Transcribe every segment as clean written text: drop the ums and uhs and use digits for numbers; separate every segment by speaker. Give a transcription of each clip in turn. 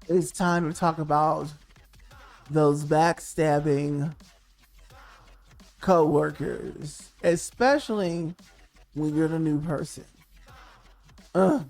Speaker 1: It's time to talk about those backstabbing coworkers, especially when you're the new person. Ugh.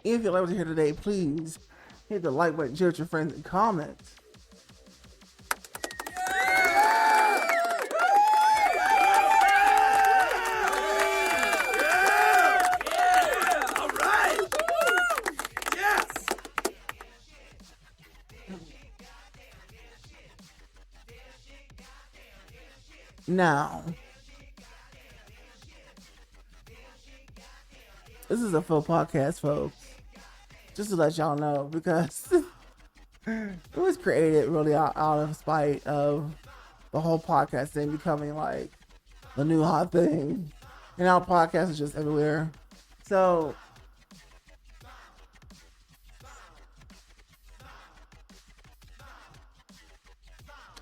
Speaker 1: If you're able to hear today, please hit the like button, share with your friends, and comment. Now, this is a full podcast, folks. Just to let y'all know, because it was created really out of spite of the whole podcast thing becoming like the new hot thing. And our podcast is just everywhere. So,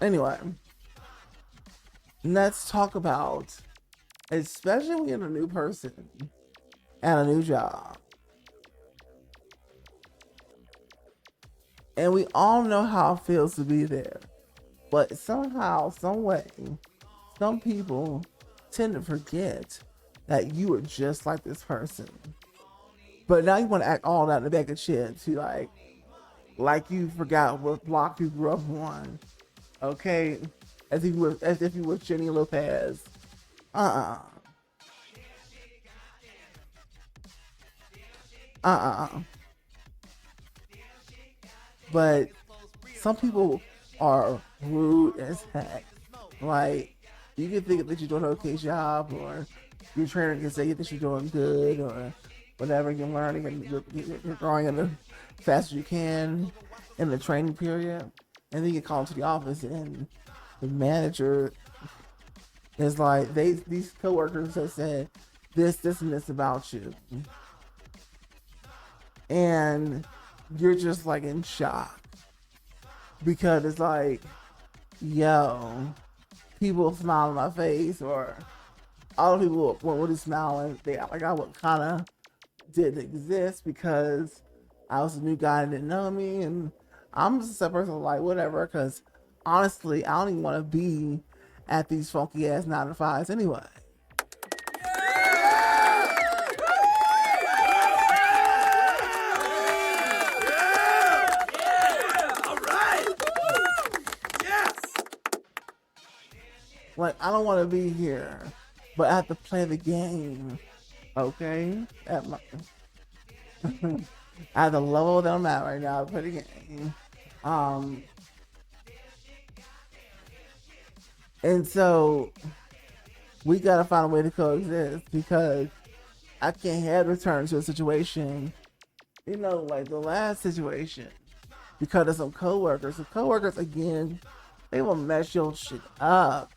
Speaker 1: anyway, let's talk about, especially when you're a new person at a new job. And we all know how it feels to be there. But somehow, some way, some people tend to forget that you were just like this person. But now you want to act all that in the back of shit to like you forgot what block you grew up on. Okay? As if you were Jenny Lopez. Uh-uh. But some people are rude as heck. Like, you can think that you're doing an okay job, or your trainer can say that you're doing good, or whatever, you're learning and you're growing in the fast as you can in the training period. And then you get called to the office, and the manager is like, these coworkers have said this, and this about you. And you're just like in shock, because it's like, yo, people smile on my face, or all the people weren't really smiling. They act like I would kind of didn't exist because I was a new guy and didn't know me. And I'm just a person like, whatever, because honestly, I don't even want to be at these funky ass 9 to 5s anyway. Like, I don't want to be here, but I have to play the game, okay? At my, at the level that I'm at right now, I play the game. And so we gotta find a way to coexist, because I can't have return to a situation, like the last situation, because of some coworkers. The coworkers, again, they will mess your shit up.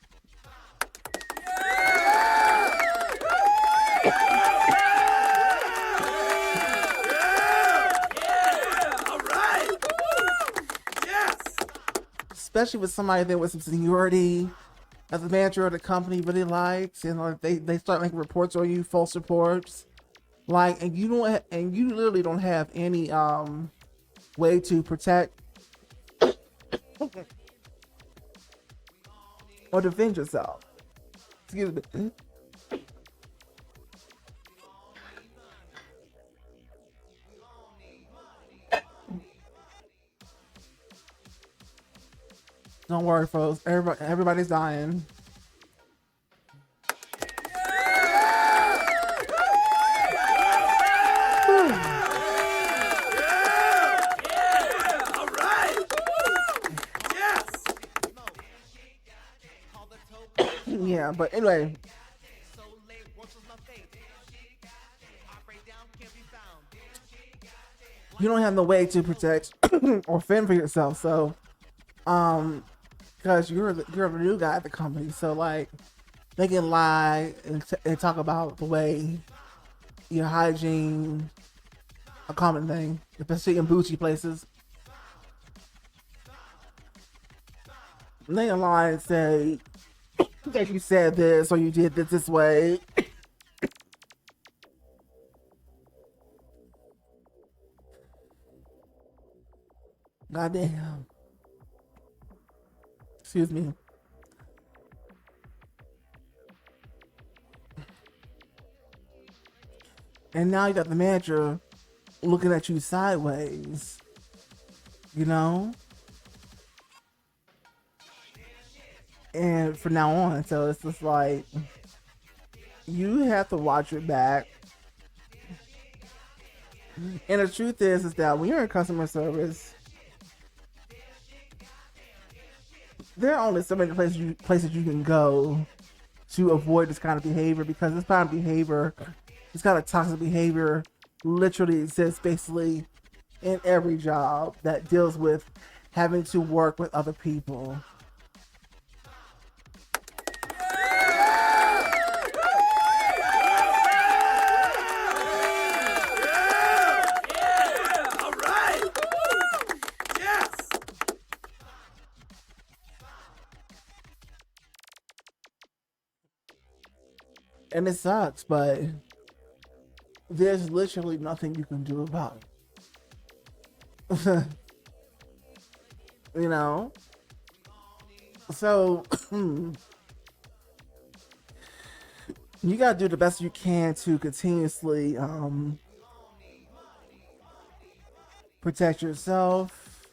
Speaker 1: Especially with somebody there with some seniority, as a manager of the company really likes, and like they start making reports on you, false reports, like, and you literally don't have any way to protect or defend yourself. Excuse me. Don't worry, folks. Everybody's dying. Yeah, but anyway. You don't have no way to protect or fend for yourself, so because you're a new guy at the company, so like they can lie and talk about the way your hygiene, a common thing, especially in bougie places. They lie and say that you said this or you did this way. Goddamn. Excuse me. And now you got the manager looking at you sideways. You know? And from now on, so it's just like you have to watch your back. And the truth is that when you're in customer service, there are only so many places you can go to avoid this kind of behavior, because this kind of behavior, this kind of toxic behavior, literally exists basically in every job that deals with having to work with other people. And it sucks, but there's literally nothing you can do about it. You know? So, you gotta do the best you can to continuously protect yourself.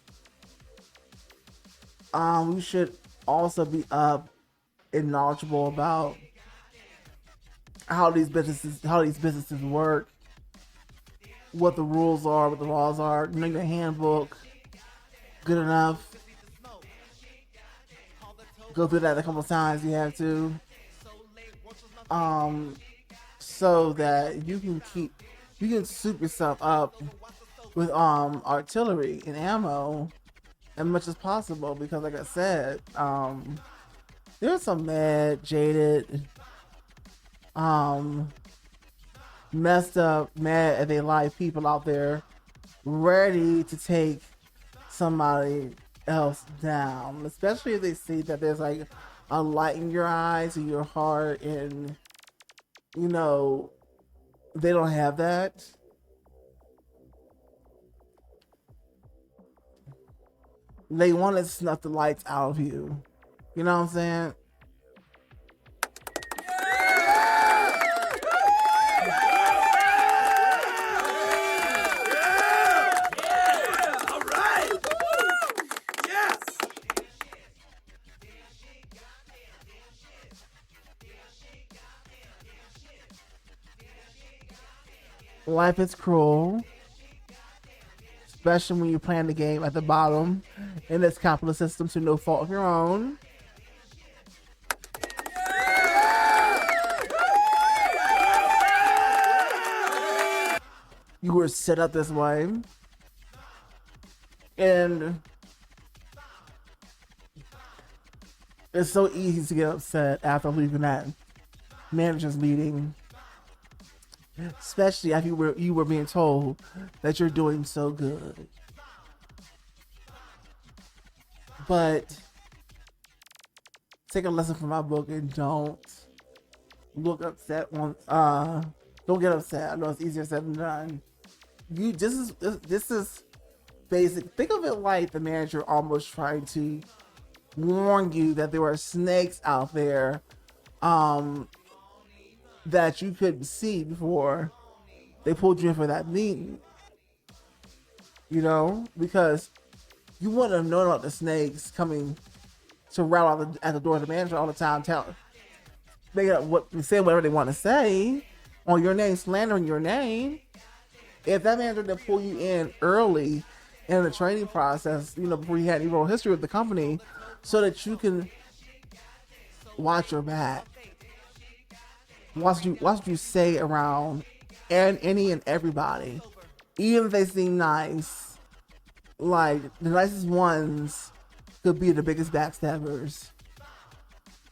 Speaker 1: You should also be up and knowledgeable about how these businesses work, what the rules are, what the laws are. Know your handbook good enough. Go through that a couple of times you have to, so that you can soup yourself up with artillery and ammo as much as possible, because like I said, there's some mad, jaded, messed up, mad at their life people out there ready to take somebody else down, especially if they see that there's like a light in your eyes or your heart, and you know they don't have that. They want to snuff the lights out of you. You know what I'm saying? Life is cruel, especially when you're playing the game at the bottom in this capitalist system to no fault of your own. You were set up this way, and it's so easy to get upset after leaving that manager's meeting. Especially if you were being told that you're doing so good. But take a lesson from my book and don't look upset don't get upset. I know it's easier said than done. This is basic. Think of it like the manager almost trying to warn you that there are snakes out there that you couldn't see before they pulled you in for that meeting. You know, because you wouldn't have known about the snakes coming to rattle out at the door of the manager all the time, saying whatever they want to say on your name, slandering your name. If that manager didn't pull you in early in the training process, you know, before you had any real history with the company, so that you can watch your back. Watch you say around any and everybody, even if they seem nice. Like the nicest ones could be the biggest backstabbers.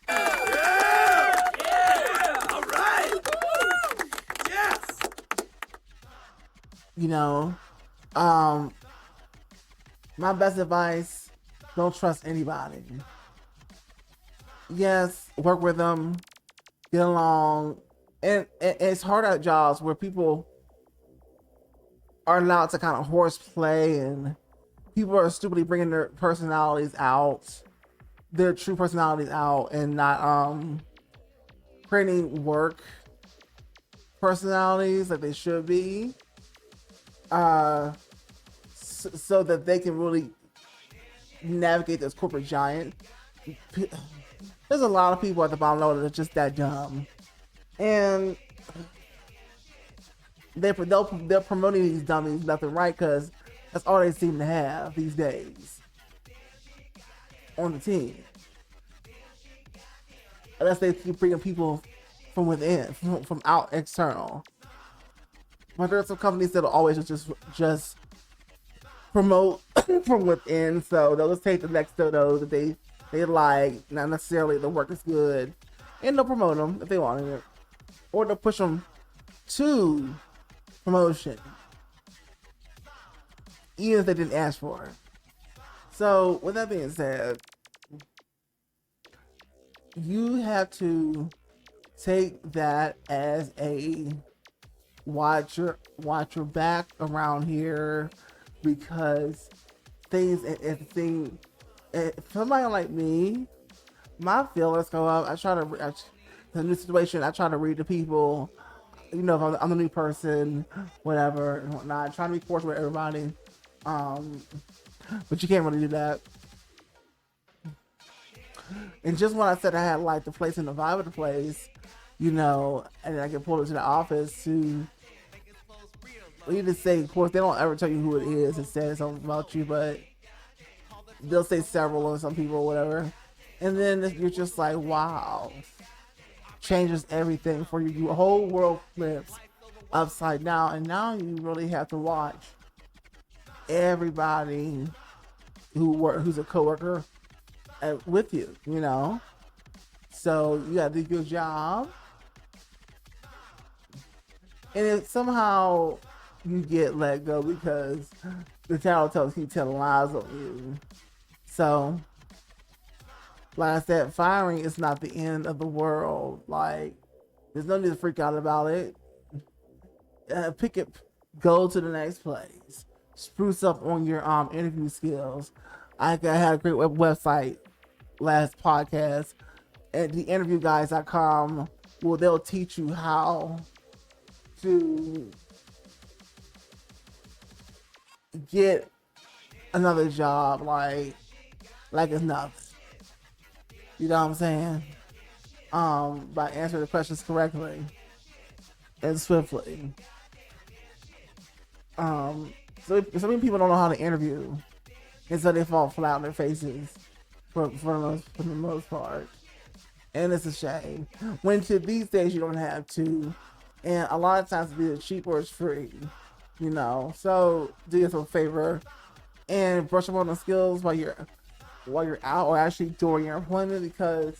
Speaker 2: Yeah! All right! Yes!
Speaker 1: You know, um, my best advice: don't trust anybody. Yes, work with them, get along, and it's hard at jobs where people are allowed to kind of horseplay and people are stupidly bringing their personalities out, their true personalities out, and not creating work personalities like they should be, uh, so that they can really navigate this corporate giant. There's a lot of people at the bottom level that are just that dumb, and they're promoting these dummies left and right because that's all they seem to have these days on the team. Unless they keep bringing people from within, from out external. But there are some companies that'll always just promote from within, so they'll just take the next dodo that they like, not necessarily the work is good, and they'll promote them if they want it, or they'll push them to promotion, even if they didn't ask for it. So, with that being said, you have to take that as a watch your back around here, because if somebody like me, my feelings go up. The new situation, I try to read the people, you know, if I'm a new person, whatever and whatnot, trying to be cordial with everybody, but you can't really do that. And just when I said I had like the place and the vibe of the place, you know, and I get pulled into the office to, well, you just say, of course, they don't ever tell you who it is and say something about you, but they'll say several or some people or whatever. And then you're just like, wow, changes everything for you. Your whole world flips upside down, and now you really have to watch everybody who's a coworker with you, you know. So you gotta do your job, and if somehow you get let go because the tattletales keep telling lies on you, so like I said, firing is not the end of the world. Like, there's no need to freak out about it. Pick it, go to the next place, spruce up on your interview skills. I had a great website last podcast at theinterviewguys.com, where they'll teach you how to get another job like it's nothing. You know what I'm saying? By answering the questions correctly and swiftly. So many people don't know how to interview, and so they fall flat on their faces for the most part, and it's a shame. When to these days you don't have to, and a lot of times it's either cheap or it's free, you know. So do yourself a favor and brush up on the skills while you're out, or actually during your employment, because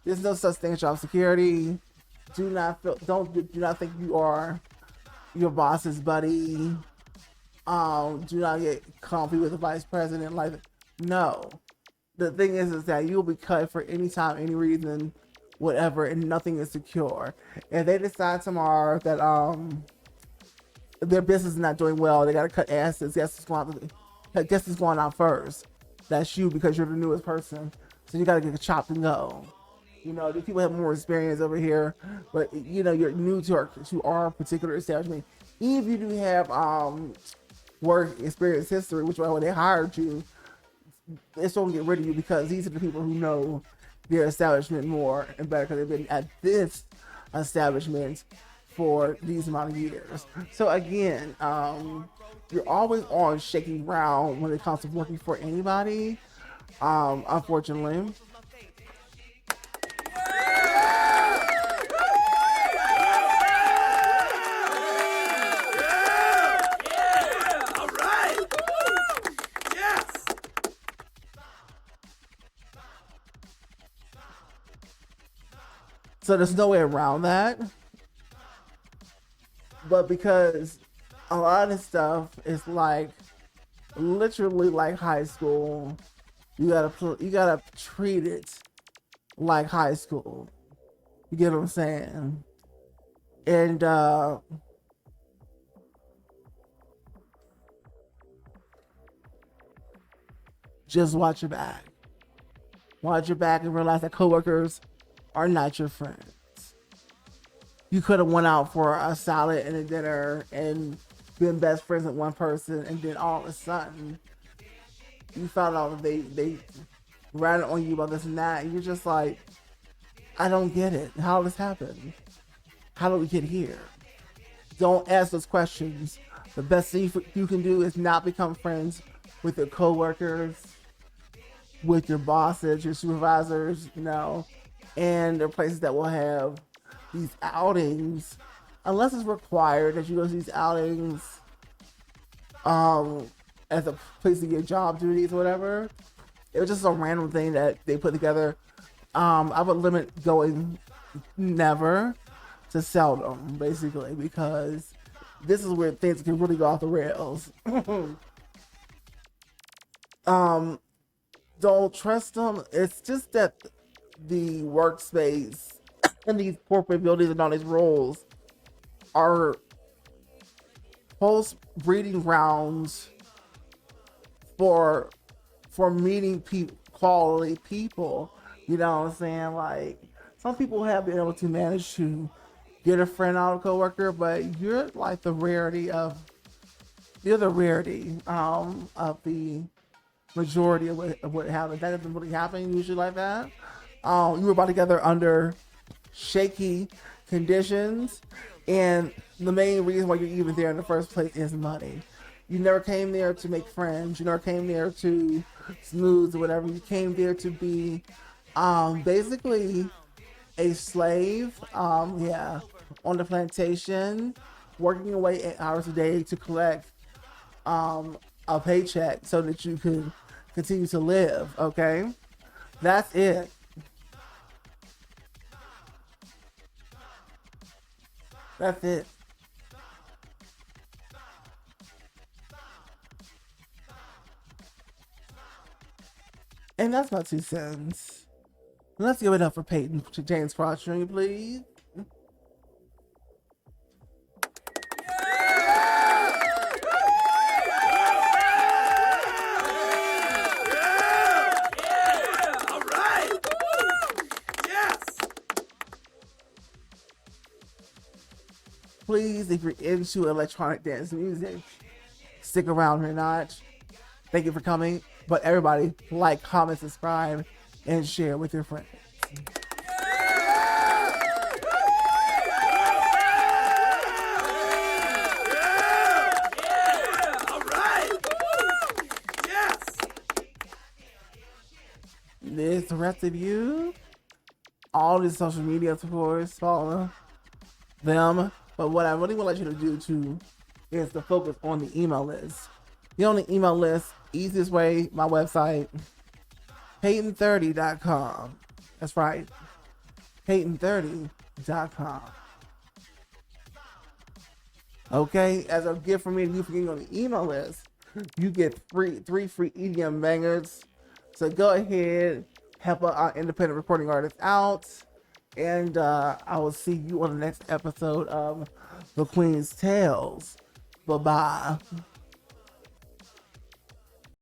Speaker 1: there's no such thing as job security. Do not think you are your boss's buddy. Do not get comfy with the vice president. Like, no. The thing is that you'll be cut for any time, any reason, whatever, and nothing is secure. If they decide tomorrow that their business is not doing well, they gotta cut assets. Guess who's going out first? That's you, because you're the newest person. So you gotta get chopped and go. You know, these people have more experience over here, but you know, you're new to our particular establishment. Even if you do have work experience history, which when they hired you, it's going to get rid of you, because these are the people who know their establishment more and better, because they've been at this establishment for these amount of years. So again, you're always on shaky ground when it comes to working for anybody, unfortunately. So there's no way around that. But because a lot of stuff is like literally like high school. You gotta treat it like high school. You get what I'm saying? And just watch your back. Watch your back and realize that coworkers are not your friends. You could have went out for a salad and a dinner and been best friends with one person, and then all of a sudden you found out that they ratted on you about this and that, and you're just like, I don't get it. How did this happen? How did we get here? Don't ask those questions. The best thing you can do is not become friends with your coworkers, with your bosses, your supervisors, and there are places that will have these outings, unless it's required that you go to these outings as a place to get job duties or whatever. It was just a random thing that they put together. I would limit going never to seldom, basically, because this is where things can really go off the rails. Don't trust them. It's just that the workspace and these corporate buildings and all these roles are post breeding grounds for meeting quality people. You know what I'm saying? Like, some people have been able to manage to get a friend out of a coworker, but you're like the rarity of the majority of what happens. That doesn't really happen usually like that. You were brought together under shaky conditions, and the main reason why you're even there in the first place is money. You never came there to make friends. You never came there to smooth or whatever. You came there to be basically a slave, on the plantation, working away 8 hours a day to collect a paycheck so that you could continue to live. Okay, that's it. That's it. And that's my 2 cents. Let's give it up for Peyton James Cross Jr., please. Please, if you're into electronic dance music, stick around or not. Thank you for coming. But everybody, like, comment, subscribe, and share with your friends. This the rest of you, all these social media, of course, follow them. But what I really would like you to do too is to focus on the email list. Get on the email list. Easiest way, my website, Peyton30.com. That's right, Peyton30.com. Okay, as a gift from me and you for getting on the email list, you get three free EDM bangers. So go ahead, help our independent recording artists out. And I will see you on the next episode of The Queen's Tales. Bye-bye.